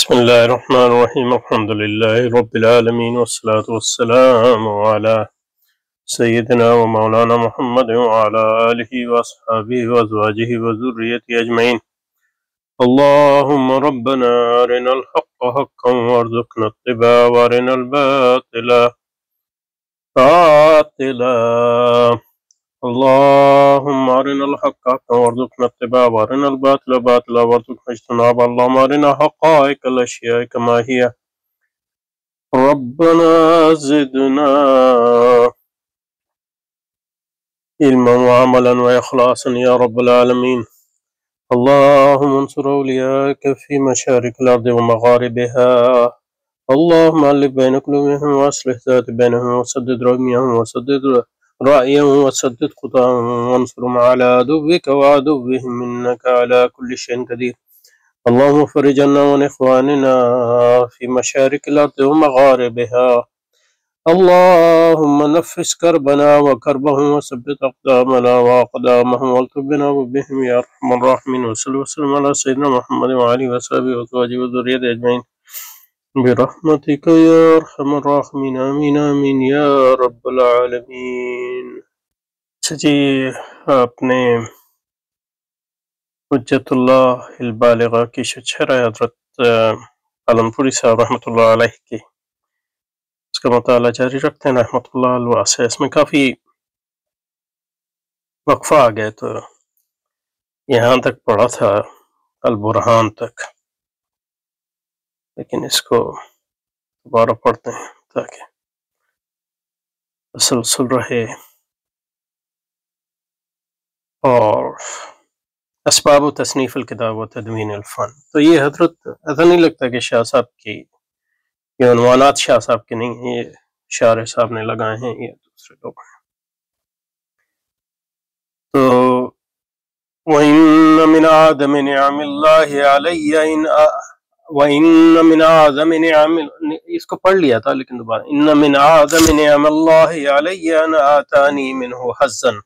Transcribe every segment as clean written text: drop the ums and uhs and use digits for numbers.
بسم الله الرحمن الرحيم الحمد لله رب العالمين والصلاة والسلام على سيدنا ومولانا محمد وعلى آله وأصحابه وأزواجه وذريته أجمعين. اللهم ربنا أرنا الحق حقا وارزقنا اتباعه وأرنا الباطل باطلا. اللهم أرنا الحق حقا وارزقنا اتباعه وأرنا الباطل باطلا وارزقنا اجتنابه. اللهم أرنا حقائق الأشياء كما هي ربنا زدنا علما وعملا وإخلاصا يا رب العالمين. اللهم انصر أولياءك في مشارق الأرض ومغاربها. اللهم ألف بين قلوبهم وأصلح ذات بينهم وسدد رميهم وسدد رأيهم وسدد خطاهم وانصرهم على عدوك وعدوهم إنك على كل شيء قدير. اللهم فرج عنا وعن إخواننا في مشارق الأرض ومغاربها. اللهم نفس كربنا وكربهم وثبت أقدامنا وأقدامهم والطف بنا وبهم يا أرحم الراحمين. وصلى وسلم على سيدنا محمد وعلى آله وصحبه وأزواجه وذريته أجمعين برحمتك يا أرحم الراحمين آمين آمين يا رب العالمين. جی آپ نے حجت اللہ البالغہ کی شرح حضرت عالمپوری صاحب رحمۃ اللہ علیہ کی اس کا مطالعہ جاری رکھتے ہیں رحمۃ اللہ الواسع. اس میں کافی وقفہ آ گیا تو یہاں تک پڑھا تھا البرہان تک، لیکن اس کو دوبارہ پڑھتے ہیں تاکہ تسلسل رہے. اور اسباب و تصنیف الکتاب و تدوین الفن، تو یہ حضرت ایسا نہیں لگتا کہ شاہ صاحب کی یہ عنوانات شاہ صاحب کے نہیں ہیں، یہ شارح صاحب نے لگائے ہیں، یہ دوسرے لوگ ہیں. تو وَإِنَّ مِنْ آدَمِ نِعَمِ اللَّهِ عَلَيَّ وَإِنَّ مِنْ آدَمِ نِعَمِ، اس کو پڑھ لیا تھا لیکن دوبارہ إِنَّ مِنْ آدَمِ نِعَمَ اللَّهِ عَلَيَّ أَنْ آتَانِي مِنْهُ حَظًّا.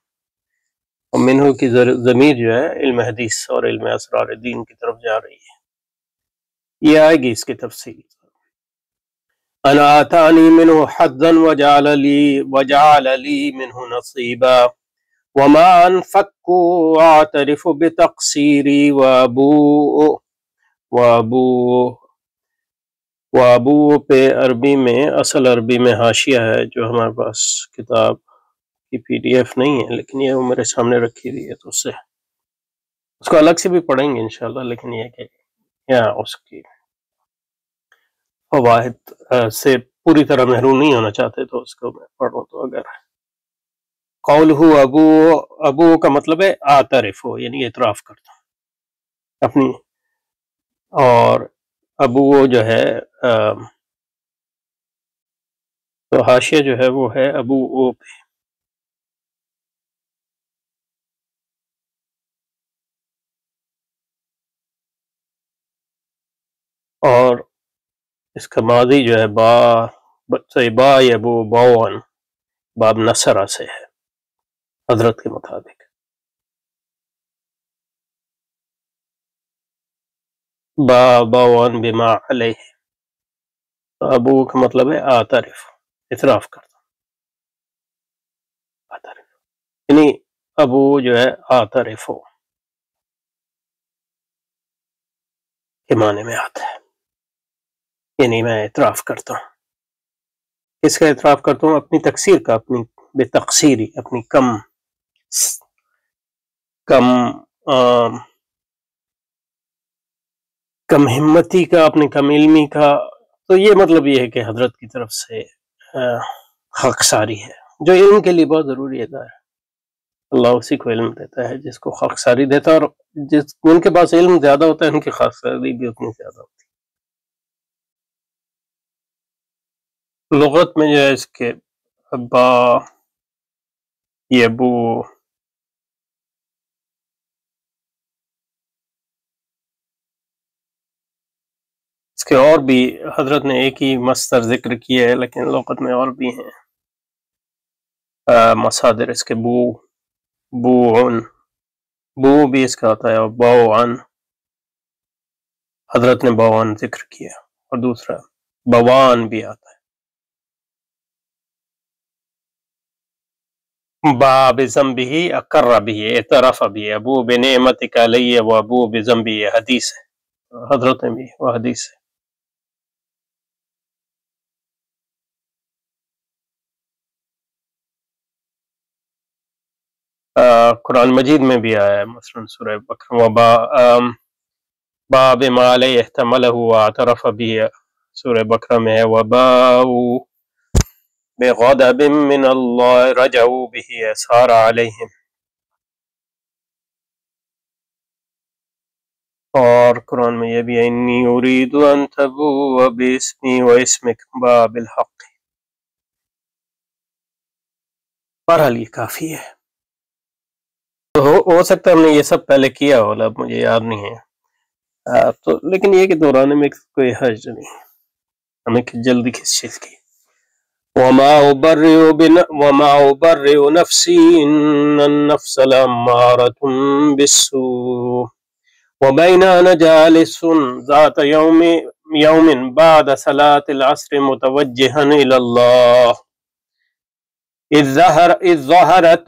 اور منہ کی ضمیر جو ہے علم حدیث اور علم اسرار دین کی طرف جا رہی ہے، یہ آئے گی اس کی تفصیل. انا آتانی منہ حظا وجعل لی منہ نصیبا وما انفق اعترف بتقصیری وابو پہ عربی میں، اصل عربی میں حاشیہ ہے جو ہمارے پاس کتاب کی پی ڈی ایف نہیں ہے، لیکن یہ میرے سامنے رکھی ہوئی ہے تو اس کو الگ سے بھی پڑھیں گے انشاءاللہ. لیکن یہ کہ یہاں اس کی فوائد سے پوری طرح محروم نہیں ہونا چاہتے تو اس کو میں پڑھوں. تو اگر قولہ ابو کا مطلب ہے اعترف ہو، یعنی اعتراف کرتا ہوں اپنی، اور ابو جو ہے تو حاشیہ جو ہے وہ ہے ابو او پہ. اور اس کا ماضی جو ہے با یبو باون باب نصرہ سے ہے حضرت کے مطابق. باون بما علیہ، ابو کا مطلب ہے اعترف، اعتراف کرتا ہوں، یعنی ابو جو ہے اعترف ہو کے معنی میں آتا ہے، یعنی میں اعتراف کرتا ہوں. اس کا اعتراف کرتا ہوں؟ اپنی تقصیر کا، اپنی بے تقصیری، اپنی کم ہمتی کا، اپنی کم علمی کا. تو یہ مطلب یہ ہے کہ حضرت کی طرف سے خاکساری ہے، جو علم کے لیے بہت ضروری ہے. اللہ اسی کو علم دیتا ہے جس کو خاکساری دیتا ہے، اور ان کے پاس علم زیادہ ہوتا ہے ان کی خاکساری بھی اتنی زیادہ ہوتی ہے. لغت میں جو ہے اس کے با یبو اس کے اور بھی حضرت نے ایک ہی مصدر ذکر کیا ہے، لیکن لغت میں اور بھی ہیں مصادر اس کے. بو بھی اس کا ہوتا ہے، اور باو عن. حضرت نے بوان ذکر کیا، اور دوسرا بوان بھی آتا ہے۔ باب ذنبہ اقر بھی، اعترف بھی، ابو بنعمتک علیہ و ابو بذنبہ، حدیث ہے، حضرت نے بھی وہ حدیث ہے۔ قرآن مجید میں بھی آیا ہے، مثلا سورہ بقرہ باب ما علیہ احتملہ واعترف بھی، سورہ بقرہ میں ہے، وباؤ بغضب من اللہ رجعوا به اثار علیہم، اور قرآن میں یہ بھی ہے، انی ارید ان تبوء باسمی واسمک باب الحق۔ بہرحال یہ کافی ہے، تو ہو سکتا ہے ہم نے یہ سب پہلے کیا ہو، اب مجھے یاد نہیں ہے، تو لیکن یہ کہ دہرانے میں کوئی حرج نہیں، ہمیں جلدی کس چیز کی۔ وما أبرئ نفسي إن النفس لأمارة بالسوء وبين أنا جالس ذات يوم بعد صلاة العصر متوجها إلى الله إذ ظهرت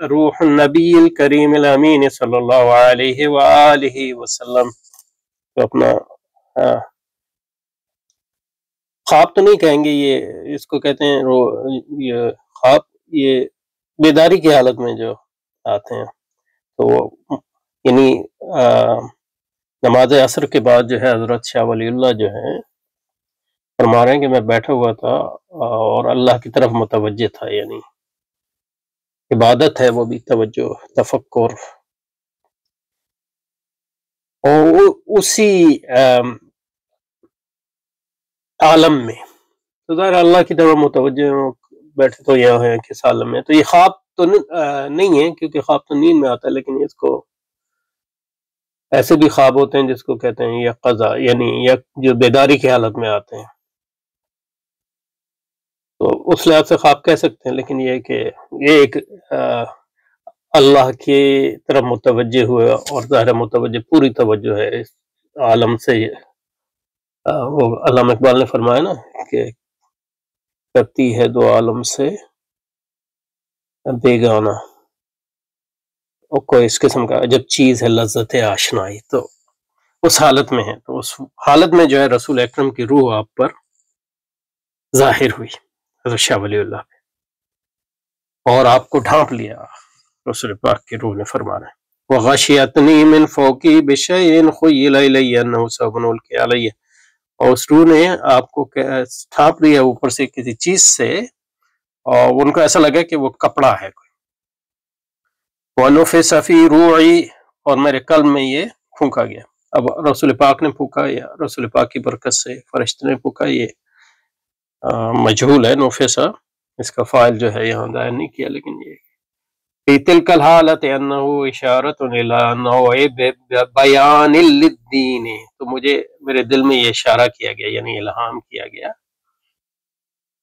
روح النبي الكريم الأمين صلى الله عليه وآله وسلم۔ تو اپنا خواب تو نہیں کہیں گے، یہ اس کو کہتے ہیں یہ خواب، یہ بیداری کی حالت میں جو آتے ہیں، تو یعنی نماز عصر کے بعد جو ہے حضرت شاہ ولی اللہ جو ہے فرما رہے ہیں کہ میں بیٹھا ہوا تھا اور اللہ کی طرف متوجہ تھا، یعنی عبادت ہے وہ بھی توجہ، تفکر، اور اسی عالم میں، تو ظاہر اللہ کی طرف متوجہ بیٹھے تو یہ ہیں کس عالم میں، تو یہ خواب تو نہیں ہے، کیونکہ خواب تو نیند میں آتا ہے، لیکن اس کو ایسے بھی خواب ہوتے ہیں جس کو کہتے ہیں یہ قضا، یعنی جو بیداری کی حالت میں آتے ہیں، تو اس لحاظ سے خواب کہہ سکتے ہیں، لیکن یہ کہ یہ ایک اللہ کی طرف متوجہ ہوئے، اور ظاہر متوجہ پوری توجہ ہے اس عالم سے، وہ علامہ اقبال نے فرمایا نا کہ کرتی ہے دو عالم سے بیگانہ، اور کوئی اس قسم کا جب چیز ہے لذت آشنائی، تو اس حالت میں ہے، تو اس حالت میں جو ہے رسول اکرم کی روح آپ پر ظاہر ہوئی، حضرت شاہ ولی اللہ پہ، اور آپ کو ڈھانپ لیا، رسول پاک کی روح نے فرمانا ہے، وَغَشِيَتْنِي مِنْ فَوْقِي بِشَيْءٍ خُيِّلَ إِلَيَّ أَنَّهُ سَوْفَ أُلْقِيَ عَلَيَّ، اور اس روح نے آپ کو ڈھانپ لیا اوپر سے کسی چیز سے، اور ان کو ایسا لگا کہ وہ کپڑا ہے کوئی، وَنُفِسَ فِي رُوعِي، اور میرے قلب میں یہ پھونکا گیا، اب رسول پاک نے پھونکا یا رسول پاک کی برکت سے فرشتے نے پھونکا، یہ مجہول ہے، نفسا اس کا فاعل جو ہے یہاں ظاہر نہیں کیا، لیکن یہ فی تلک الحالت انہ اشارۃ الی نوع بیان للدین، تو مجھے میرے دل میں یہ اشارہ کیا گیا، یعنی الہام کیا گیا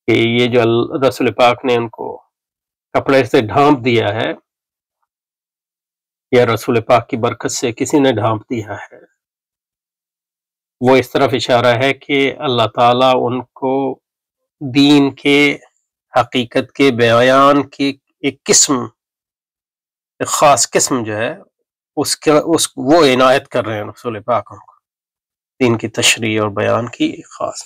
کہ یہ جو رسول پاک نے ان کو کپڑے سے ڈھانپ دیا ہے، یا رسول پاک کی برکت سے کسی نے ڈھانپ دیا ہے، وہ اس طرف اشارہ ہے کہ اللہ تعالیٰ ان کو دین کے حقیقت کے بیان کی ایک قسم، ایک خاص قسم جو ہے وہ عنایت کر رہے ہیں رسول پاک کو، دین کی تشریح اور بیان کی خاص۔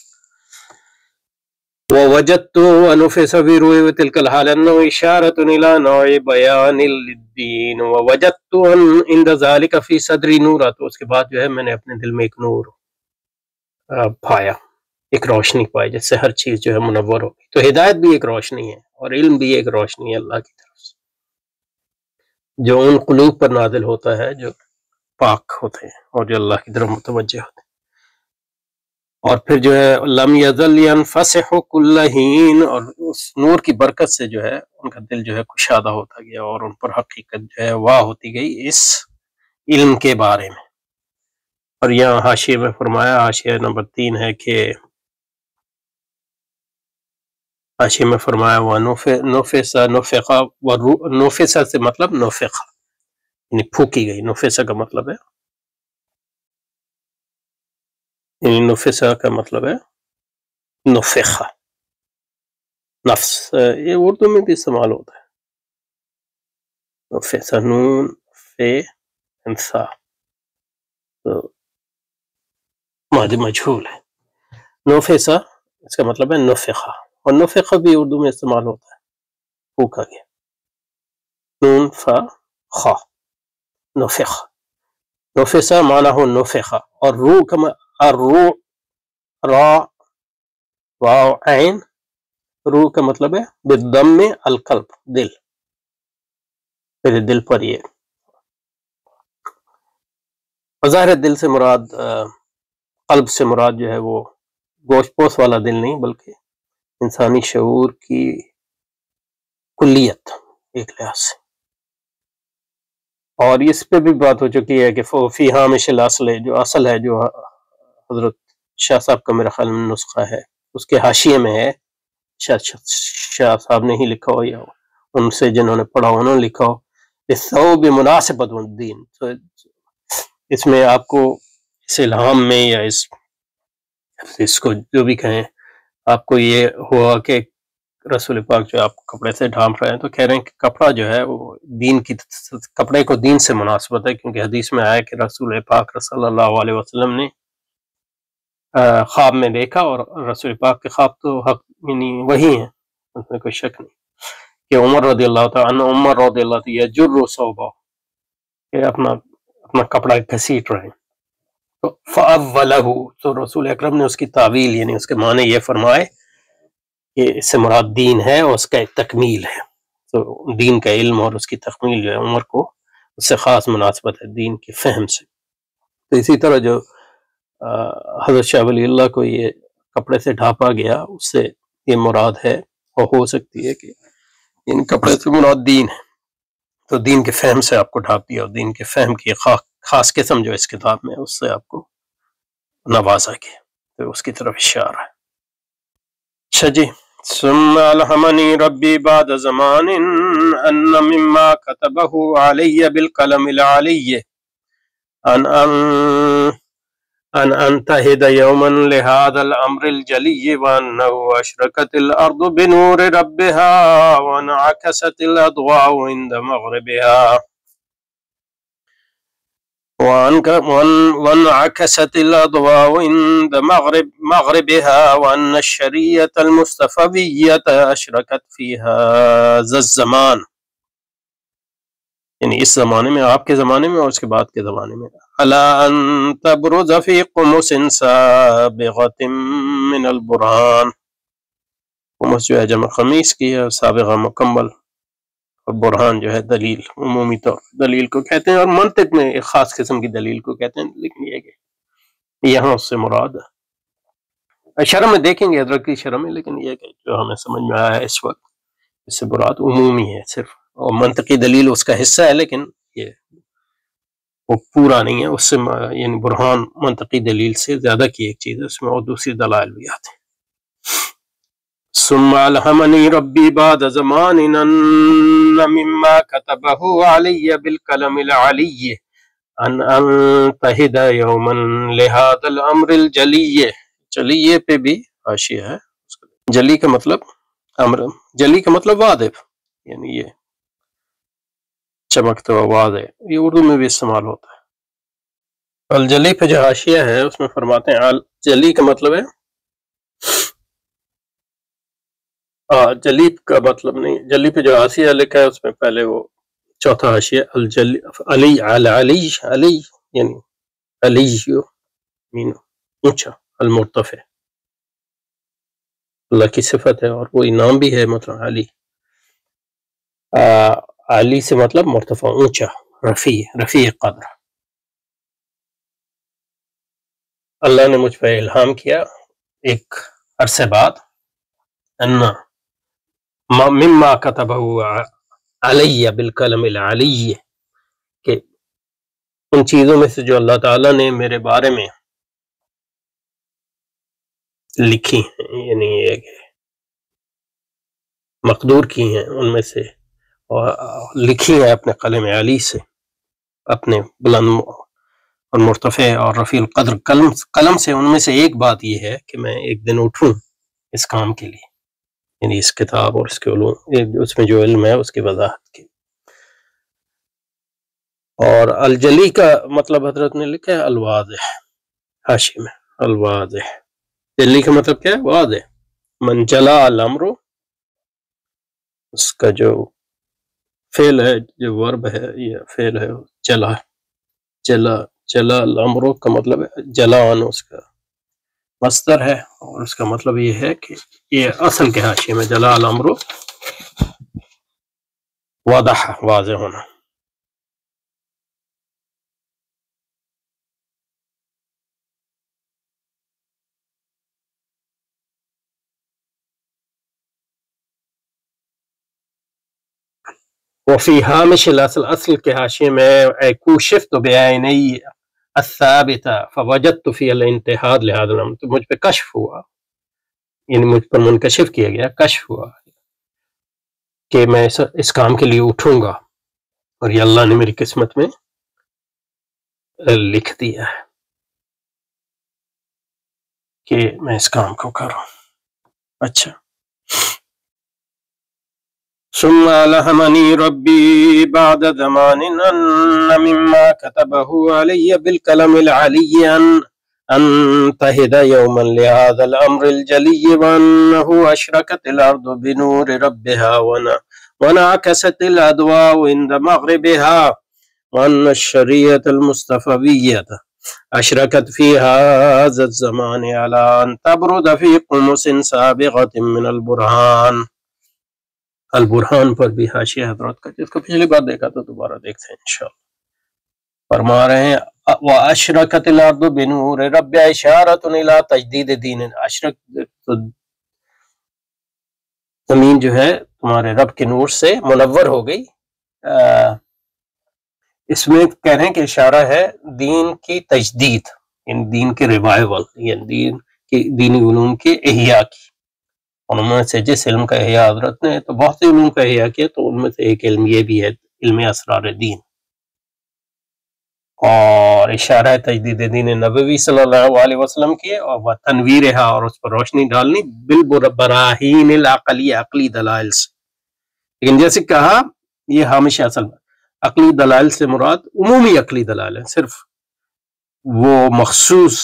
وَوَجَدْتُ وَنُفِسَ فِي رُوحِي وَتِلْكَ الْحَالَ أَنَّهُ إِشَارَةٌ إِلَى نَوْعِ بَيَانٍ لِلدِّينِ وَوَجَدْتُ عِنْدَ ذَلِكَ فِي صَدْرِي نُورًا، تو اس کے بعد جو ہے میں نے اپنے دل میں ایک نور پایا، ایک روشنی پائی جس سے ہر چیز جو ہے منور ہوگی، تو ہدایت بھی ایک روشنی ہے، اور علم بھی ایک روشنی ہے اللہ کی طرف سے، جو ان قلوب پر نازل ہوتا ہے جو پاک ہوتے ہیں اور جو اللہ کی طرف متوجہ ہوتے ہیں، اور پھر جو ہے لم یزل ینفسح کل حین، اور اس نور کی برکت سے جو ہے ان کا دل جو ہے کشادہ ہوتا گیا، اور ان پر حقیقت جو ہے واہ ہوتی گئی اس علم کے بارے میں۔ اور یہاں حاشیے میں فرمایا، حاشیہ نمبر 3 ہے کہ حاشیے میں فرمایا نفسا نفقہ، نفسا سے مطلب نفقہ، یعنی پھونکی گئی. نفسہ کا مطلب ہے، یعنی نفسہ کا مطلب ہے نفخہ، نفس. یہ اردو میں بھی استعمال ہوتا ہے. نفسہ، نون فے انسا، تو ماضی مجہول ہے. نفسہ اس کا مطلب ہے نفخہ، اور نفخہ بھی اردو میں استعمال ہوتا ہے، پھونکا گیا. نون فا خا، نفخ. نفسہ معنی ہو نفخہ. اور روح کا الروح، را واو عین، روح کا مطلب ہے بالضم القلب، دل. پھر دل پر یہ ظاہر دل سے مراد، قلب سے مراد جو ہے وہ گوشت پوش والا دل نہیں، بلکہ انسانی شعور کی کلیت ایک لحاظ سے. اور اس پہ بھی بات ہو چکی ہے کہ فی ہامش الاصل، جو اصل ہے، جو حضرت شاہ صاحب کا میرا خیال میں نسخہ ہے، اس کے حاشیے میں ہے، شاہ صاحب نے ہی لکھا ہو یا ان سے جنہوں نے پڑھا انہوں نے لکھا ہو، الثوب مناسبۃ الدین. تو اس میں آپ کو اس الہام میں یا اس کو جو بھی کہیں، آپ کو یہ ہوا کہ رسول پاک جو آپ کو کپڑے سے ڈھانپ رہے ہیں، تو کہہ رہے ہیں کہ کپڑا جو ہے وہ دین کی، کپڑے کو دین سے مناسبت ہے، کیونکہ حدیث میں آیا کہ رسول پاک صلی اللہ علیہ وسلم نے خواب میں دیکھا، اور رسول پاک کے خواب تو حق یعنی وہی ہیں، اس میں کوئی شک نہیں، کہ عمر رضی اللہ تعالیٰ عنہ، عمر رضی اللہ تعالیٰ یجر ثوبہ، کہ اپنا کپڑا گھسیٹ رہے ہیں. تو فَأَوَّلَهُ، تو رسول اکرم نے اس کی تعویل یعنی اس کے معنی یہ فرمائے کہ اس سے مراد دین ہے اور اس کا ایک تکمیل ہے. تو دین کا علم اور اس کی تکمیل جو ہے عمر کو اس سے خاص مناسبت ہے، دین کے فہم سے. تو اسی طرح جو حضرت شاہ ولی اللہ کو یہ کپڑے سے ڈھانپا گیا، اس سے یہ مراد ہے، اور ہو سکتی ہے کہ ان کپڑے سے مراد دین ہے، تو دین کے فہم سے آپ کو ڈھانپ دیا، اور دین کے فہم کی خاص قسم جو اس کتاب میں اس سے آپ کو نوازا گیا. تو اس کی طرف اشارہ ہے. اچھا جی. ثم الہمنی ربی بعد زمان ان مما كتبه علی بالقلم العلی ان انتهد يوما لهذا الامر الجلی وانه اشرقت الارض بنور ربها وانعكست الاضواء عند مغربها وانعكست الأضواء عند مغربها وأن الشريعة المصطفوية أشركت في هذا الزمان، یعنی اس زمانے میں، آپ کے زمانے میں اور اس کے بعد کے زمانے میں، على أن تبرز في قمص سابغة من البرهان. قمص جو ہے جمع خمیس کی ہے، سابغہ مکمل، اور برہان جو ہے دلیل. عمومی طور دلیل کو کہتے ہیں، اور منطق میں ایک خاص قسم کی دلیل کو کہتے ہیں، لیکن یہ کہ یہاں اس سے مراد شرح میں دیکھیں گے حضرت کی شرح میں، لیکن یہ کہ جو ہمیں سمجھ میں آیا ہے اس وقت، اس سے مراد عمومی ہے صرف، اور منطقی دلیل اس کا حصہ ہے، لیکن یہ وہ پورا نہیں ہے. اس سے یعنی برہان منطقی دلیل سے زیادہ کی ایک چیز ہے، اس میں اور دوسری دلائل بھی آتے ہیں. ثم الہمنی ربی بعد زمان ان مما كتبه علی بالقلم العلی ان انتہد یوما لہذا الامر الجلی. جلی پہ بھی حاشیہ ہے. جلی کا مطلب امر، جلی کا مطلب واضح، یعنی یہ چمکتا ہوا واضح، یہ اردو میں بھی استعمال ہوتا ہے. الجلی پہ جو حاشیہ ہے اس میں فرماتے ہیں جلی کا مطلب ہے، جلی کا مطلب نہیں، جلی پہ جو حاشیہ لکھا ہے اس میں پہلے وہ چوتھا حاشیہ الجلی، علی علی علی یعنی علی مین اونچا، المرتفع اللہ کی صفت ہے، اور وہی نام بھی ہے، مطلب علی. علی سے مطلب مرتفع، اونچا، رفیع قدر. اللہ نے مجھ پہ الہام کیا ایک عرصے بعد، ان مما كتبه علی بالقلم العلی، کہ ان چیزوں میں سے جو اللہ تعالیٰ نے میرے بارے میں لکھی ہیں، یعنی مقدور کی ہیں، ان میں سے اور لکھی ہیں اپنے قلم علی سے. اپنے بلند اور مرتفع اور رفیع القدر قلم سے، ان میں سے ایک بات یہ ہے کہ میں ایک دن اٹھوں اس کام کے لیے، یعنی اس کتاب اور اس کے علوم، اس میں جو علم ہے اس کی وضاحت کی۔ اور الجلی کا مطلب حضرت نے لکھا ہے الواضح، حاشی میں الواضح۔ جلی کا مطلب کیا ہے؟ واضح۔ من جلا الامر، اس کا جو فعل ہے، جو ورب ہے یا فعل ہے، چلا چلا الامر کا مطلب ہے جلان، اس کا مصدر ہے، اور اس کا مطلب یہ ہے کہ یہ اصل کے حاشیے میں جلا الامر واضح، واضح ہونا۔ وفی ہامش الاصل، اصل کے حاشیے میں کوشفت بعینی الثابتہ فوجدت فی الانتحاد لہذا الامر، تو مجھ پہ کشف ہوا، یعنی مجھ پر منکشف کیا گیا، کشف ہوا کہ میں اس کام کے لیے اٹھوں گا، اور یہ اللہ نے میری قسمت میں لکھ دیا ہے کہ میں اس کام کو کروں۔ اچھا، ثم ألهمني ربي بعد زمان أن مما كتبه علي بالقلم العلي أن أنتهد يوما لهذا الأمر الجلي، وأنه أشركت الأرض بنور ربها وانعكست الأضواء عند مغربها، وأن الشريعة المصطفوية أشركت في هذا الزمان على أن تبرد في قمص سابغة من البرهان۔ البرہان پر بھی حاشیہ حضرات کا، جس کو پچھلی بار دیکھا تو دوبارہ دیکھتے ہیں انشاءاللہ۔ فرما رہے ہیں وَأَشْرَكَتِ الْأَرْضُ بِنُورِ رَبِّهَا إِشَارَةٌ إِلَىٰ تَجْدِيدِ دِينٍ، اشرق زمین جو ہے تمہارے رب کے نور سے منور ہو گئی، اس میں کہہ رہے ہیں کہ اشارہ ہے دین کی تجدید، یعنی دین کے ریوائول، یعنی دینی علوم کے احیاء کی۔ ان میں سے جس علم کا احیاء حضرت نے تو بہت سے علوم کا احیاء کیا، تو ان میں سے ایک علم یہ بھی ہے، علم اسرار دین، اور اشارہ ہے تجدید دین نبوی صلی اللہ علیہ وسلم کی، اور وہ تنویرہا، اور اس پر روشنی ڈالنی بالبراہین العقلی، عقلی دلائل سے۔ لیکن جیسے کہا یہ ہمیشہ اصل عقلی دلائل سے مراد عمومی عقلی دلائل ہیں، صرف وہ مخصوص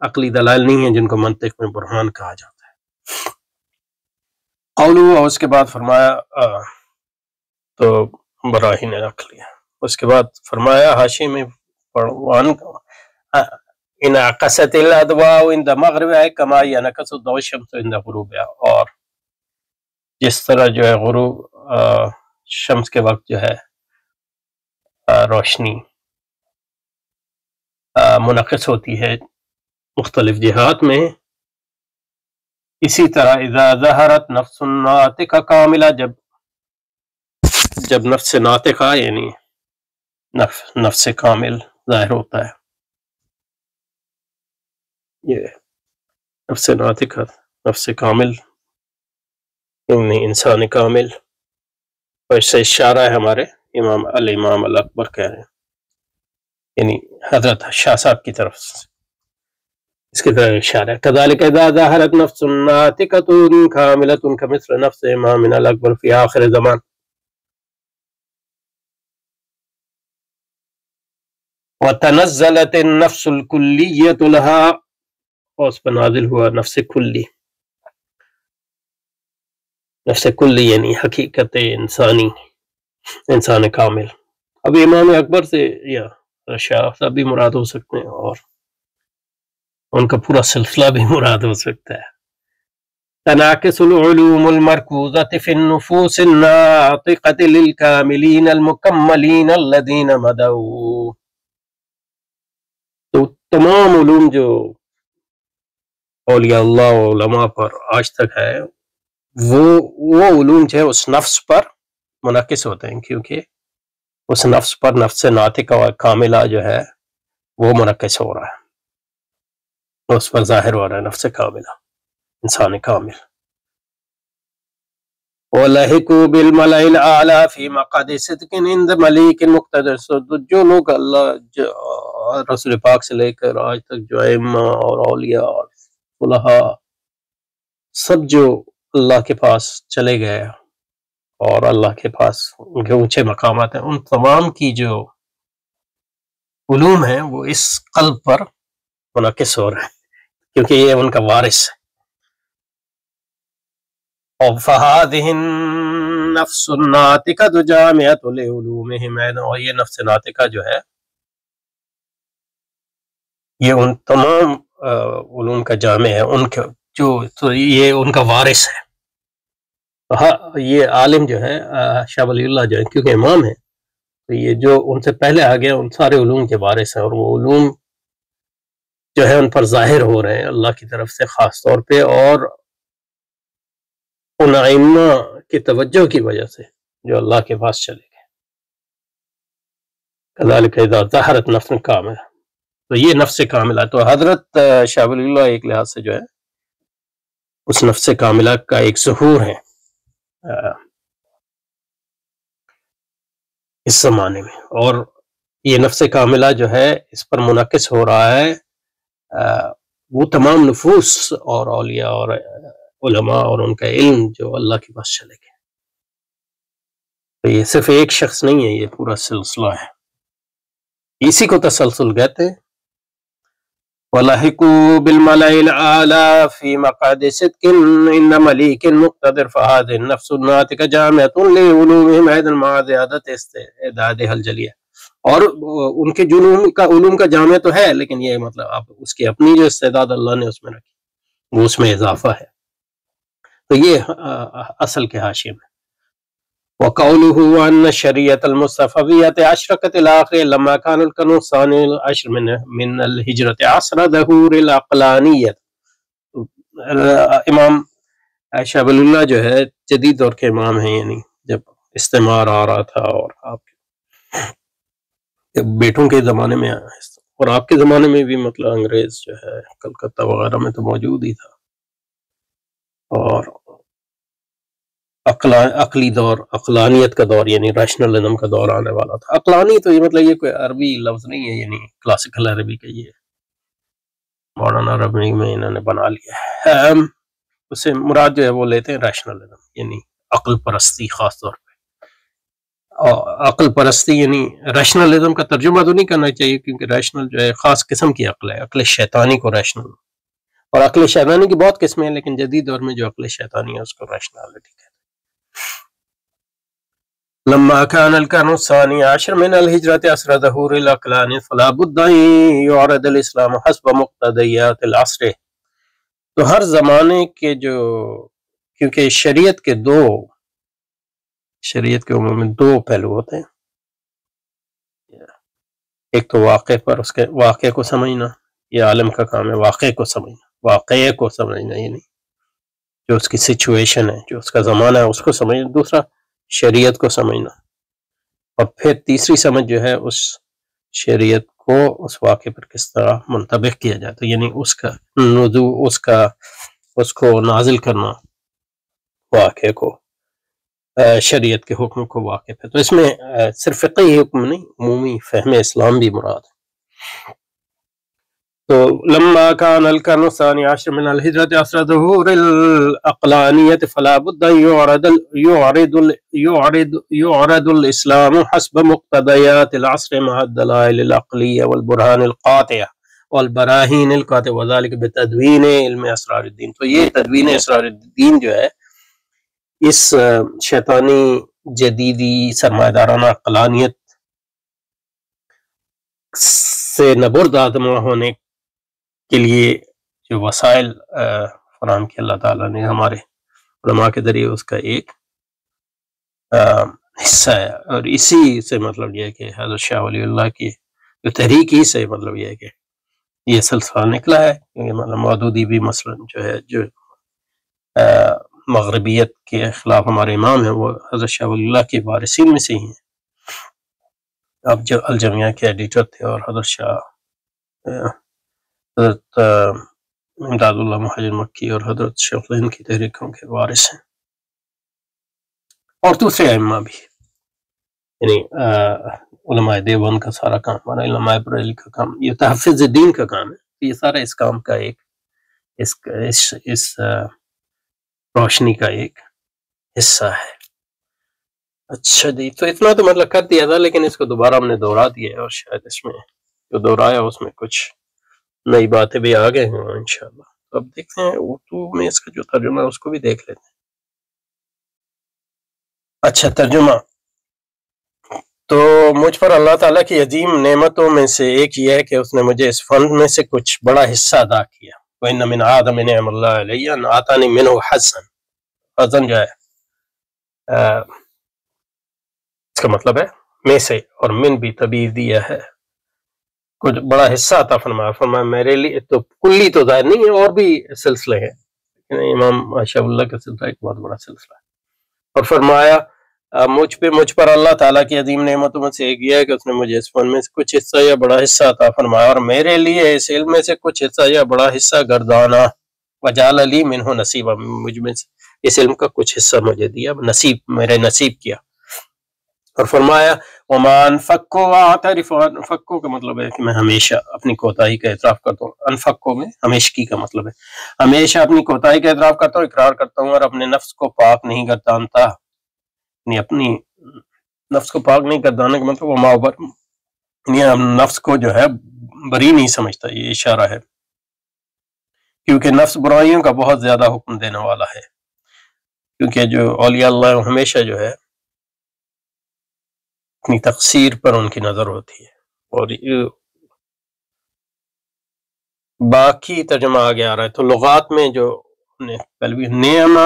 عقلی دلائل نہیں ہیں جن کو منطق میں برہان کہا جاتا ہے۔ قولو، اور اس کے بعد فرمایا تو براہین عقلیہ، اس کے بعد فرمایا حاشی میں انعکست الادواء عند مغربها کما ینعکس الضوء الشمس عند غروبها، اور جس طرح جو ہے غروب شمس کے وقت جو ہے روشنی منعکس ہوتی ہے مختلف جہات میں، اسی طرح اذا ظہرت نفس ناطقہ کاملہ، جب نفس ناطقہ یعنی نفس کامل ظاہر ہوتا ہے، یہ نفس ناطقہ، نفس کامل یعنی انسان کامل، اور اس سے اشارہ ہے ہمارے الامام الاکبر کہہ رہے ہیں، یعنی حضرت شاہ صاحب کی طرف سے اس کی طرح اشارہ ہے۔ کذالک اذا ظہرت نفس ناطقۃ کاملۃ کمثل نفس امامنا الاکبر فی آخر زمان، وتنزلت النفس الکلیۃ لها، اور اس پر نازل ہوا نفس کلی، نفس کلی یعنی حقیقت انسانی، انسان کامل۔ اب امام اکبر سے یا شاہ صاحب بھی مراد ہو سکتے ہیں، اور ان کا پورا سلسلہ بھی مراد ہو سکتا ہے۔ تنعکس العلوم المرکوزۃ فی النفوس الناطقۃ للکاملین المکملین الذین مدعوا، تو تمام علوم جو اولیاء اللہ و علماء پر آج تک ہے، وہ علوم جو ہے اس نفس پر منعکس ہوتے ہیں، کیونکہ اس نفس پر نفس ناطقہ و کاملہ جو ہے وہ منعکس ہو رہا ہے، اس پر ظاہر ہو رہا ہے نفس کاملہ، انسان کامل۔ وَلَحِقُوا بِالْمَلَإِ الْأَعْلَىٰ فِي مَقْعَدِ صِدْقٍ عِندَ مَلِيكٍ مُقْتَدِرٍ۔ جو لوگ رسول پاک سے لے کر آج تک جو ائمہ اور اولیاء اور فقہاء سب جو اللہ کے پاس چلے گئے اور اللہ کے پاس ان کے اونچے مقامات ہیں، ان تمام کی جو علوم ہیں وہ اس قلب پر منعکس ہو رہے ہیں، کیونکہ یہ ان کا وارث ہے۔ فَهَٰذِهِ النَّفْسُ النَّاطِقَةُ جَامِعَةٌ لِعُلُومِهِمْ، اور یہ نفس ناطقہ جو ہے یہ ان تمام علوم کا جامع ہے، ان کے جو تو یہ ان کا وارث ہے۔ یہ عالم جو ہے شاہ ولی اللہ جو ہے کیونکہ امام ہے، تو یہ جو ان سے پہلے آ گیا ان سارے علوم کے وارث ہیں، اور وہ علوم جو ہے ان پر ظاہر ہو رہے ہیں اللہ کی طرف سے خاص طور پہ، اور ان ائمہ کی توجہ کی وجہ سے جو اللہ کے پاس چلے گئے۔ کذالک اذا ظہرت نفس کاملہ، تو یہ نفس کاملہ، تو حضرت شاہ ولی اللہ ایک لحاظ سے جو ہے اس نفس کاملہ کا ایک ظہور ہے اس زمانے میں، اور یہ نفس کاملہ جو ہے اس پر منعکس ہو رہا ہے وہ تمام نفوس اور اولیاء اور علماء اور ان کا علم جو اللہ کے پاس چلے گئے۔ تو یہ صرف ایک شخص نہیں ہے، یہ پورا سلسلہ ہے، اسی کو تسلسل کہتے ہیں۔ وَلَحِقُوا بِالْمَلَإِ الْأَعْلَىٰ فِي مَقْعَدِ صِدْقٍ عِندَ مَلِيكٍ مُقْتَدِرٍ فَهَٰذِهِ النَّفْسُ النَّاطِقَةُ جَامِعَةٌ لِعُلُومِهِمْ أَيْضًا مَعَ زِيَادَةِ اسْتِعْدَادِهَا الْجَلِيَّةِ، اور ان کے علوم کا جامع تو ہے، لیکن یہ مطلب اب اس کی اپنی جو استعداد اللہ نے اس میں رکھی وہ اس میں اضافہ ہے، تو یہ اصل کے حاشیے میں۔ وقوله أن الشريعة المصطفوية أشرقت الآخر لما كان القرن الثاني العشر من الهجرة عصر ظهور العقلانية۔ امام شاہ ولی اللہ جو ہے جدید دور کے امام ہیں، یعنی جب استعمار آ رہا تھا اور آپ کے بیٹوں کے زمانے میں اور آپ کے زمانے میں بھی مطلب انگریز جو ہے کلکتہ وغیرہ میں تو موجود ہی تھا، اور عقلی دور، عقلانیت کا دور یعنی ریشنلزم کا دور آنے والا تھا۔ عقلانی تو یہ مطلب یہ کوئی عربی لفظ نہیں ہے، یعنی کلاسیکل عربی کا یہ ماڈرن عربی میں انہوں نے بنا لیا ہے۔ اس سے مراد جو ہے وہ لیتے ہیں ریشنلزم، یعنی عقل پرستی خاص طور پہ۔ عقل پرستی یعنی ریشنلزم کا ترجمہ تو نہیں کرنا چاہیے، کیونکہ ریشنل جو ہے خاص قسم کی عقل ہے، عقل شیطانی کو ریشنل، اور عقل شیطانی کی بہت قسمیں ہیں، لیکن جدید دور میں جو عقل شیطانی ہے اس کو ریشنالٹی کہتے ہیں۔ لما كان القرن الثاني عشر من الهجرة عصر ظهور العقلانية فلا بد أن يعرض الإسلام حسب مقتضيات العصر، تو ہر زمانے کے جو، کیونکہ شریعت کے عموماً دو پہلو ہوتے ہیں، ایک تو واقع پر، اس کے واقع کو سمجھنا، یہ عالم کا کام ہے واقع کو سمجھنا، واقعے کو سمجھنا، یعنی جو اس کی سچویشن ہے، جو اس کا زمانہ ہے اس کو سمجھنا، دوسرا شریعت کو سمجھنا، اور پھر تیسری سمجھ جو ہے اس شریعت کو اس واقعے پر کس طرح منطبق کیا جاتا ہے، یعنی اس کا نزول، اس کو نازل کرنا واقعے کو، شریعت کے حکم کو واقعے پہ۔ تو اس میں صرف فقہی حکم نہیں، عمومی فہم اسلام بھی مراد ہے۔ تو لما كان القرن الثاني عشر من الهجرة عصر ظهور العقلانية فلا بد أن يعرض الإسلام حسب مقتضيات العصر مع الدلائل العقلية والبرهان القاطع والبراهين القاطع، وذلك بتدوين علم اسرار الدین۔ تو یہ تدوین اسرار الدین جو ہے اس شیطانی جدیدی سرمایہ دارانہ عقلانیت سے نبرد آدم ہونے کے لیے جو وسائل فراہم کی اللہ تعالیٰ نے ہمارے علماء کے ذریعے، اس کا ایک حصہ ہے، اور اسی سے مطلب یہ ہے کہ حضرت شاہ ولی اللہ کی جو تحریک ہی سے مطلب یہ ہے کہ یہ سلسلہ نکلا ہے، کیونکہ مطلب مودودی بھی مثلا جو ہے جو مغربیت کے خلاف ہمارے امام ہیں وہ حضرت شاہ ولی اللہ کے وارثین میں سے ہی ہیں۔ اب جو الجمیہ کے ایڈیٹر تھے، اور حضرت امداد اللہ مہاجر مکی اور حضرت شیخ الہند کی تحریکوں کے وارث ہیں۔ اور دوسرے ائمہ بھی، یعنی علماء دیوبند کا سارا کام اور علماء بریلوی کا کام، یہ تحفظ دین کا کام ہے، یہ سارا اس کام کا ایک اس روشنی کا ایک حصہ ہے۔ اچھا جی، تو اتنا تو مطلب کر دیا تھا، لیکن اس کو دوبارہ ہم نے دوہرا دیا ہے، اور شاید اس میں جو دوہرایا اس میں کچھ نئی باتیں بھی آ گئے ہیں انشاءاللہ۔ تو اب دیکھتے ہیں اردو میں اس کا جو ترجمہ ہے اس کو بھی دیکھ لیتے ہیں۔ اچھا، ترجمہ۔ تو مجھ پر اللہ تعالیٰ کی عظیم نعمتوں میں سے ایک یہ ہے کہ اس نے مجھے اس فن میں سے کچھ بڑا حصہ عطا کیا۔ وَإِنَّ مِنْ آدَمِ نِعْمَ اللَّهِ عَلَيَّ أَنْ آتَانِي مِنْهُ حَسَّنًا، حسن جو ہے اس کا مطلب ہے میں سے، اور من بھی تبیر دیا ہے، کچھ بڑا حصہ عطا فرمایا میرے لیے۔ تو کلی تو ظاہر نہیں ہے، اور بھی سلسلے ہیں، امام شاہ اللہ کا سلسلہ ایک بہت بڑا سلسلہ ہے۔ اور فرمایا مجھ پر اللہ تعالیٰ کی عظیم نعمتوں میں سے ایک یہ ہے کہ اس نے مجھے اس فن میں سے کچھ حصہ یا بڑا حصہ عطا فرمایا، اور میرے لیے اس علم میں سے کچھ حصہ یا بڑا حصہ گردانا، وجعل لی منہ نصیبا، مجھ میں سے اس علم کا کچھ حصہ مجھے دیا، نصیب میرے نصیب کیا۔ اور فرمایا وَمَا أَنفَقُّ وَأَعْتَرِفُ، انفقو کا مطلب ہے کہ میں ہمیشہ اپنی کوتاہی کا اعتراف کرتا ہوں، انفقو میں ہمیشگی کا مطلب ہے، ہمیشہ اپنی کوتاہی کا اعتراف کرتا ہوں، اقرار کرتا ہوں، اور اپنے نفس کو پاک نہیں گردانتا، یعنی اپنی نفس کو پاک نہیں گردانے کا مطلب وما یعنی نفس کو جو ہے بری نہیں سمجھتا، یہ اشارہ ہے، کیونکہ نفس برائیوں کا بہت زیادہ حکم دینے والا ہے، کیونکہ جو اولیاء اللہ ہمیشہ جو ہے اپنی تقصیر پر ان کی نظر ہوتی ہے۔ اور باقی ترجمہ آگے آ رہا ہے، تو لغات میں جو نعم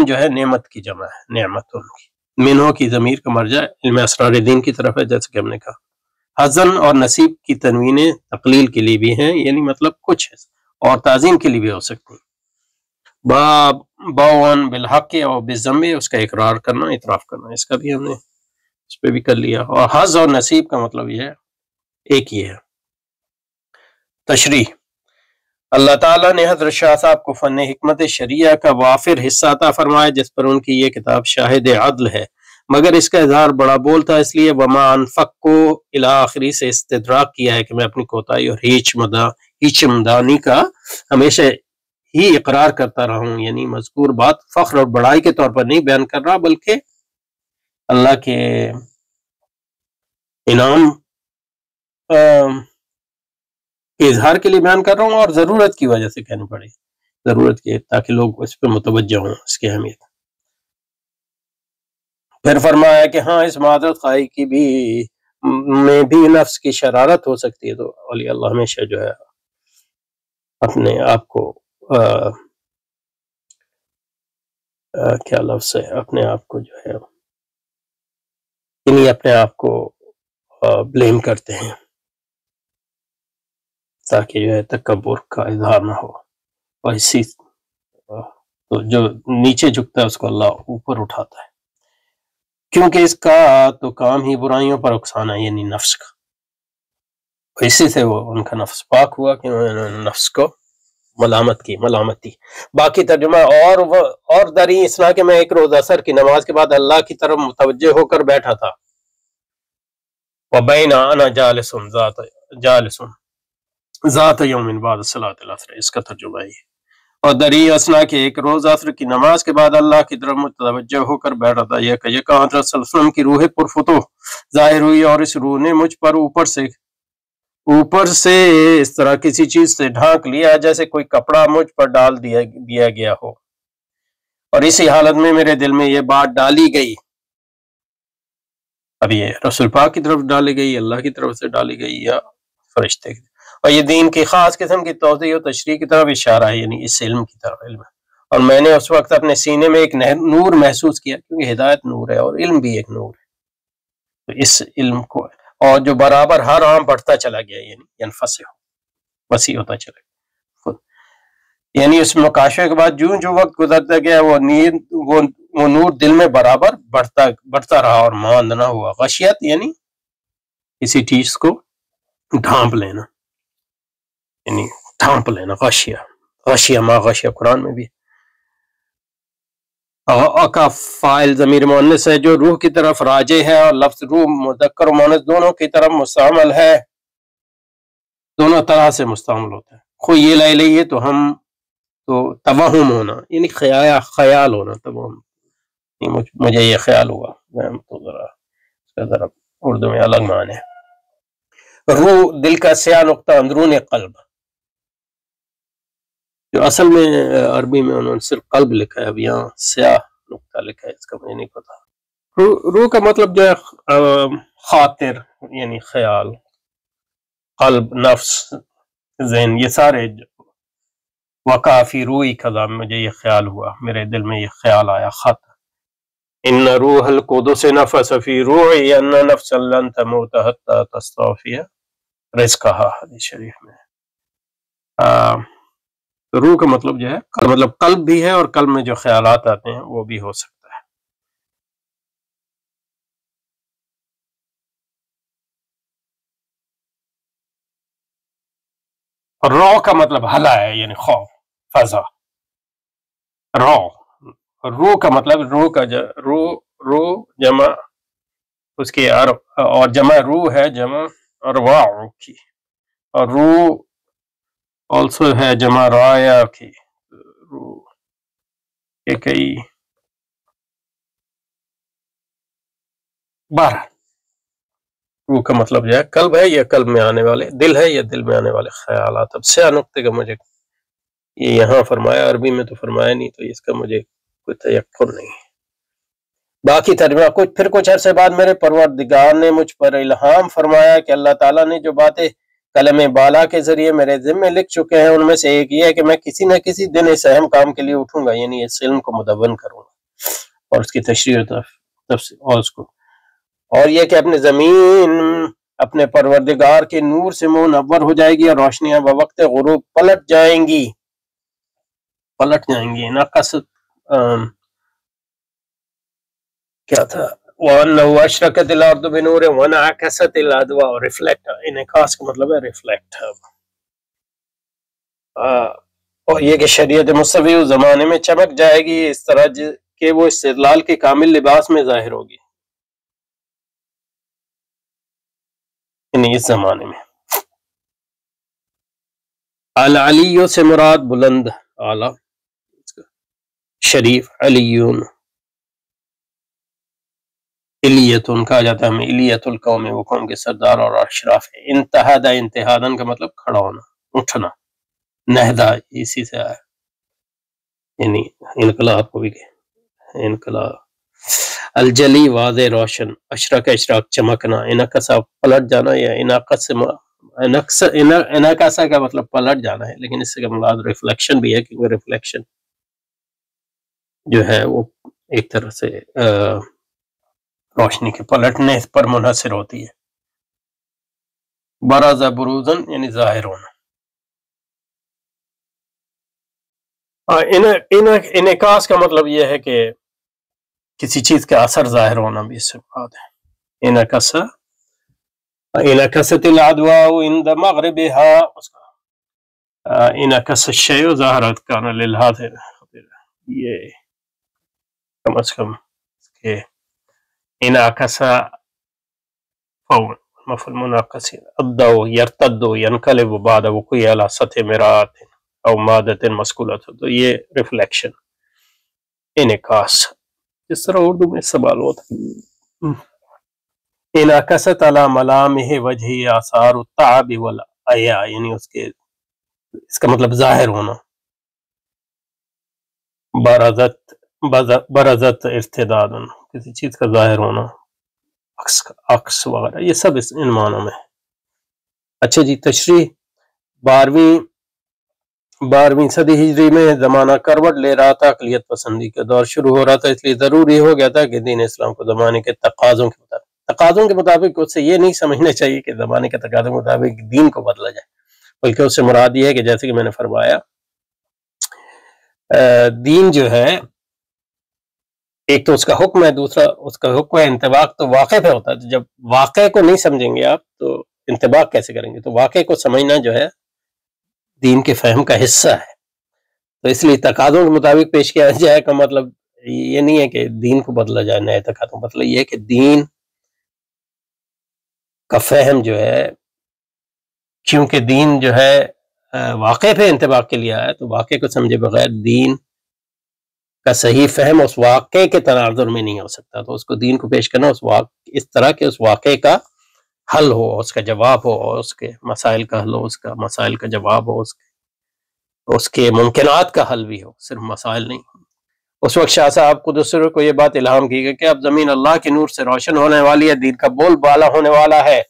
جو ہے نعمت کی جمع ہے، نعمت ان کی، منہو کی ضمیر کا مرجع علم اسرار دین کی طرف ہے، جیسے کہ ہم نے کہا۔ حزن اور نصیب کی تنوینیں تقلیل کے لیے بھی ہیں، یعنی مطلب کچھ ہے، اور تعظیم کے لیے بھی ہو سکتی ہیں۔ باون بالحق اور بالذم، اس کا اقرار کرنا، اعتراف کرنا، اس کا بھی ہم نے اس پہ بھی کر لیا۔ اور حظ اور نصیب کا مطلب یہ ہے، ایک ہی ہے۔ تشریح: اللہ تعالیٰ نے حضرت شاہ صاحب کو فن حکمت شریعہ کا وافر حصہ عطا فرمایا، جس پر ان کی یہ کتاب شاہد عدل ہے، مگر اس کا اظہار بڑا بول تھا، اس لیے وما انفقو الی آخری سے استدراک کیا ہے کہ میں اپنی کوتاہی اور ہیچمدانی کا ہمیشہ ہی اقرار کرتا رہا ہوں، یعنی مذکور بات فخر اور بڑائی کے طور پر نہیں بیان کر رہا، بلکہ اللہ کے انعام کے اظہار کے لیے بیان کر رہا ہوں، اور ضرورت کی وجہ سے کہنا پڑے، ضرورت کے، تاکہ لوگ اس پہ متوجہ ہوں اس کی اہمیت۔ پھر فرمایا کہ ہاں، اس معذرت خواہی کی بھی میں بھی نفس کی شرارت ہو سکتی ہے، تو اولیاء اللہ ہمیشہ جو ہے اپنے آپ کو کیا لفظ ہے، اپنے آپ کو جو ہے یعنی اپنے آپ کو بلیم کرتے ہیں، تاکہ جو ہے تکبر کا اظہار نہ ہو، اور اسی تو جو نیچے جھکتا ہے اس کو اللہ اوپر اٹھاتا ہے، کیونکہ اس کا تو کام ہی برائیوں پر اکسانا ہے، یعنی نفس کا، اسی سے وہ ان کا نفس پاک ہوا کہ انہوں نے نفس کو ملامتی۔ باقی ترجمہ: اور دری اسنا کہ میں ایک روز عصر کی نماز کے بعد اللہ کی طرف متوجہ ہو کر بیٹھا تھا، وبین انا جالس ذات یوم بعد صلاۃ العصر، اس کا ترجمہ ہے۔ اور دری اسنا کہ ایک روز عصر کی نماز کے بعد اللہ کی طرف متوجہ ہو کر بیٹھا تھا، یہ کہ حضرت صلی اللہ علیہ وسلم کی روح پرفتوح ظاہر ہوئی، اور اس روح نے مجھ پر اوپر سے اس طرح کسی چیز سے ڈھانک لیا جیسے کوئی کپڑا مجھ پر ڈال دیا گیا ہو، اور اسی حالت میں میرے دل میں یہ بات ڈالی گئی، اب یہ رسول پاک کی طرف ڈالی گئی، اللہ کی طرف سے ڈالی گئی، یا فرشتے کی، اور یہ دین کی خاص قسم کی توضیح و تشریح کی طرف اشارہ ہے، یعنی اس علم کی طرف، علم ہے۔ اور میں نے اس وقت اپنے سینے میں ایک نور محسوس کیا، کیونکہ ہدایت نور ہے اور علم بھی ایک نور ہے، تو اس علم کو، اور جو برابر ہر عام بڑھتا چلا گیا، یعنی ینفسح، وسیع ہوتا چلا گیا، یعنی اس مکاشفے کے بعد جو وقت گزرتا گیا وہ نور دل میں برابر بڑھتا رہا اور ماند نہ ہوا۔ غشیت یعنی کسی چیز کو ڈھانپ لینا، یعنی ڈھانپ لینا، غشیہ ما غشیہ قرآن میں بھی۔ کا فاعل ضمیر مؤنث ہے جو روح کی طرف راجع ہے، اور لفظ روح مذکر و مؤنث دونوں کی طرف مستعمل ہے، دونوں طرح سے مستعمل ہوتا ہے۔ خو یہ لے لئیے تو ہم تو توہم ہونا یعنی خیال ہونا، توہم مجھے یہ خیال ہوا، تو ذرا اردو میں الگ معنی ہے۔ روح دل کا سیاہ نقطہ اندرون قلب، جو اصل میں عربی میں انہوں نے صرف قلب لکھا ہے، اب یہاں سیاہ نقطہ لکھا ہے، اس کا مجھے نہیں پتا۔ روح کا مطلب جو ہے خاطر یعنی خیال، قلب، نفس، ذہن، یہ سارے وقع فی روحی قضا، مجھے یہ خیال ہوا، میرے دل میں یہ خیال آیا، خط ان روح القدس نفس فی روحی ان نفسا لن تموت حتی تستوفی رزقها، حدیث شریف میں۔ روح کا مطلب جو ہے مطلب قلب بھی ہے، اور قلب میں جو خیالات آتے ہیں وہ بھی ہو سکتا ہے۔ اور روح کا مطلب ہلا ہے یعنی خوف، فضا۔ روح کا مطلب روح جمع اس کی اور جمع روح ہے جمع ارواح کی، اور روح آلسو ہے جمع رایا کی، روح کے کئی بار۔ روح کا مطلب جو ہے قلب ہے یا قلب میں آنے والے، دل ہے یا دل میں آنے والے خیالات۔ اب سیاہ نقطے کا مجھے یہ یہاں فرمایا، عربی میں تو فرمایا نہیں، تو اس کا مجھے کوئی تیقن نہیں ہے۔ باقی ترجمہ کچھ عرصے بعد میرے پروردگار نے مجھ پر الہام فرمایا کہ اللہ تعالیٰ نے جو باتیں قلم بالا کے ذریعے میرے ذمے لکھ چکے ہیں، ان میں سے ایک یہ ہے کہ میں کسی نہ کسی دن اس اہم کام کے لیے اٹھوں گا، یعنی اس علم کو مدون کروں گا اور اس کی تشریح اور یہ کہ اپنے زمین اپنے پروردگار کے نور سے منور ہو جائے گی، اور روشنیاں بوقت غروب پلٹ جائیں گی۔ کیا تھا؟ وَأَنَّهُ أَشْرَقَتِ الْأَرْضُ بِنُورٍ وَانْعَكَسَتِ الْأَضْوَاءُ، ریفلیکٹ، انعکاس کا مطلب ہے ریفلیکٹ۔ اور یہ کہ شریعت مصطفی اس زمانے میں چمک جائے گی اس طرح کہ وہ استدلال کے کامل لباس میں ظاہر ہوگی، یعنی اس زمانے میں۔ العلی سے مراد بلند، اعلیٰ، شریف، علیون، الیتن کہا جاتا ہے ہمیں، الیت القوم، وہ قوم کے سردار اور اشراف ہے۔ انتہدا، انتہادن کا مطلب کھڑا ہونا، اٹھنا، نہدا اسی سے آیا، یعنی انقلاب کو بھی انقلاب۔ الجلی، واضح، روشن، اشرق، اشراق، چمکنا، انکسا، پلٹ جانا، یا انکسا کا مطلب پلٹ جانا ہے، لیکن اس سے کا مراد ریفلیکشن بھی ہے، کیونکہ ریفلیکشن جو ہے وہ ایک طرح سے روشنی کے پلٹنے پر منحصر ہوتی ہے۔ برز، بروزن یعنی ظاہر ہونا۔ انعکاس کا مطلب یہ ہے کہ کسی چیز کا اثر ظاہر ہونا بھی اس سے مراد ہے۔ انعکست الأضواء عند مغربها، انعکس الشیء ظاہرت کان للحاضر، یہ کم از کم کہ انعکس فور مفعول منعکس، الضوء يرتد ينقلب بعد وقوعه على سطح مرآة او مادة مسکولۃ، تو یہ ریفلیکشن، انعکاس، جس طرح اردو میں سوال ہوتا ہے۔ انعکست علی ملامح وجہ آثار التعب والعیاء، یعنی اس کا مطلب ظاہر ہونا۔ برزت ارتداد، کسی چیز کا ظاہر ہونا، عکس وغیرہ، یہ سب ان معنوں میں۔ اچھا جی، تشریح۔ 12ویں صدی ہجری میں زمانہ کروٹ لے رہا تھا، اقلیت پسندی کا دور شروع ہو رہا تھا، اس لیے ضروری ہو گیا تھا کہ دین اسلام کو زمانے کے تقاضوں کے مطابق اس سے یہ نہیں سمجھنا چاہیے کہ زمانے کے تقاضوں کے مطابق دین کو بدلا جائے، بلکہ اس سے مراد یہ ہے کہ جیسے کہ میں نے فرمایا، دین جو ہے ایک تو اس کا حکم ہے، دوسرا اس کا حکم ہے انطباق، تو واقع پہ ہوتا ہے۔ جب واقع کو نہیں سمجھیں گے آپ تو انطباق کیسے کریں گے؟ تو واقع کو سمجھنا جو ہے دین کے فہم کا حصہ ہے، تو اس لیے تقاضوں کے مطابق پیش کیا جائے کا مطلب یہ نہیں ہے کہ دین کو بدلا جائے نئے اعتقادوں، مطلب یہ ہے کہ دین کا فہم جو ہے، کیونکہ دین جو ہے واقع پہ انتباہ کے لیے آیا، تو واقع کو سمجھے بغیر دین کا صحیح فہم اس واقعے کے تناظر میں نہیں ہو سکتا. تو اس کو دین کو پیش کرنا اس طرح کہ اس واقعے کا حل ہو، اس کا جواب ہو، اور اس کے مسائل کا حل ہو، اس کا مسائل کا جواب ہو، اس کے ممکنات کا حل بھی ہو، صرف مسائل نہیں. اس وقت شاہ صاحب قدس سرور کو یہ بات الہام کی گئی کہ اب زمین اللہ کے نور سے روشن ہونے والی ہے، دین کا بول بالا ہونے والا ہے،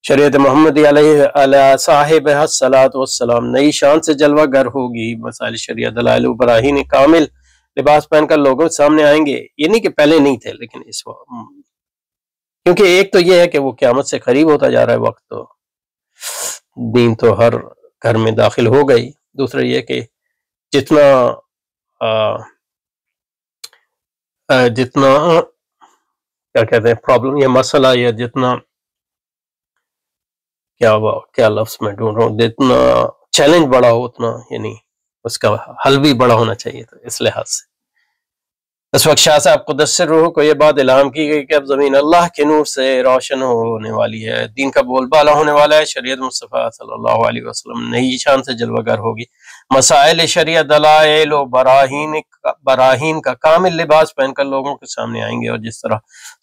شریعت محمدی علیہ صاحب الصلاۃ والسلام نئی شان سے جلوہ گر ہوگی، مسائل شریعت دلائل و براہین کامل لباس پہن کر لوگوں سامنے آئیں گے. یہ نہیں کہ پہلے نہیں تھے، لیکن اس وقت کیونکہ ایک تو یہ ہے کہ وہ قیامت سے قریب ہوتا جا رہا ہے وقت، تو دین تو ہر گھر میں داخل ہو گئی. دوسرا یہ کہ جتنا کیا کہتے ہیں پرابلم یا مسئلہ، یا جتنا کیا لفظ میں ڈھونڈ رہا ہوں، جتنا چیلنج بڑا ہو اتنا یعنی اس کا حل بھی بڑا ہونا چاہیے. تو اس لحاظ سے اس وقت شاہ صاحب قدس سرہ کو یہ بات الہام کی گئی کہ اب زمین اللہ کے نور سے روشن ہونے والی ہے، دین کا بول بالا ہونے والا ہے، شریعت مصطفیٰ صلی اللہ علیہ وسلم نئی شان سے جلوہ گر ہوگی، مسائل شریعت دلائل و براہین کا کامل لباس پہن کر لوگوں کے سامنے آئیں گے. اور جس طرح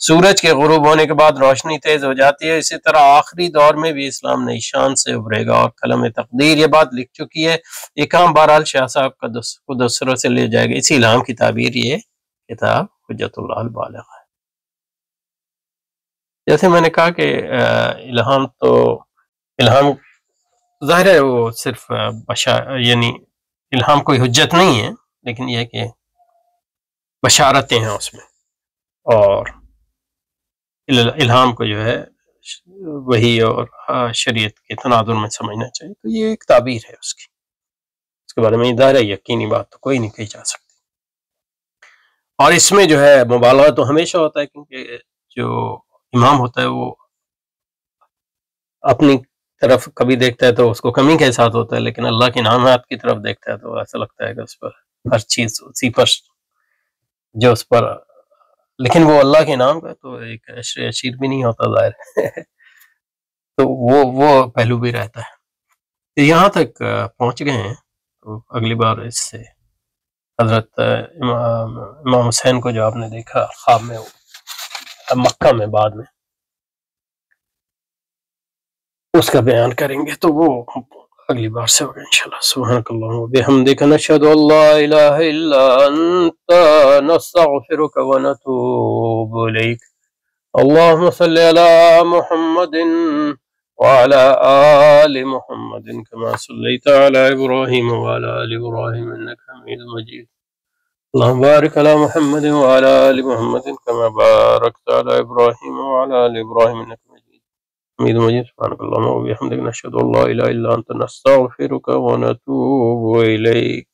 سورج کے غروب ہونے کے بعد روشنی تیز ہو جاتی ہے، اسی طرح آخری دور میں بھی اسلام نئی شان سے ابھرے گا. اور قلم تقدیر یہ بات لکھ چکی ہے. یہ کام بہرحال شاہ صاحب کا قدس سرہ سے لے جائے گا. اسی الہام کی تعبیر یہ کتاب حجت اللہ البالغہ ہے. جیسے میں نے کہا کہ الہام ظاہر ہے وہ صرف یعنی الہام کوئی حجت نہیں ہے، لیکن یہ کہ بشارتیں ہیں اس میں، اور الہام کو جو ہے وحی اور شریعت کے تناظر میں سمجھنا چاہیے. تو یہ ایک تعبیر ہے اس کے بارے میں ظاہر ہے یقینی بات تو کوئی نہیں کہی جا سکتی. اور اس میں جو ہے مبالغہ تو ہمیشہ ہوتا ہے، کیونکہ جو امام ہوتا ہے وہ اپنی طرف کبھی دیکھتا ہے تو اس کو کمی کے ساتھ ہوتا ہے، لیکن اللہ کے انعامات کی طرف دیکھتا ہے تو ایسا لگتا ہے کہ اس پر ہر چیز اسی پر جو اس پر، لیکن وہ اللہ کے انعام کا تو ایک اشیر بھی نہیں ہوتا ظاہر ہے. تو وہ پہلو بھی رہتا ہے. یہاں تک پہنچ گئے ہیں، تو اگلی بار اس سے حضرت امام حسین کو جو آپ نے دیکھا خواب میں مکہ میں بعد میں، اس کا بیان کریں گے. تو وہ اگلی بار سے ہوگا انشاءاللہ. سبحانک اللہم و بحمدک، نشہد ان لا الہ الا انت، نستغفرک و نتوب الیک. اللہم صلی علی محمد وعلى آل محمد كما صليت على إبراهيم وعلى آل إبراهيم إنك حميد مجيد. اللهم بارك على محمد وعلى آل محمد كما باركت على إبراهيم وعلى آل إبراهيم إنك حميد مجيد. سبحانك اللهم وبحمدك، نشهد أن لا إله إلا أنت، نستغفرك ونتوب إليك.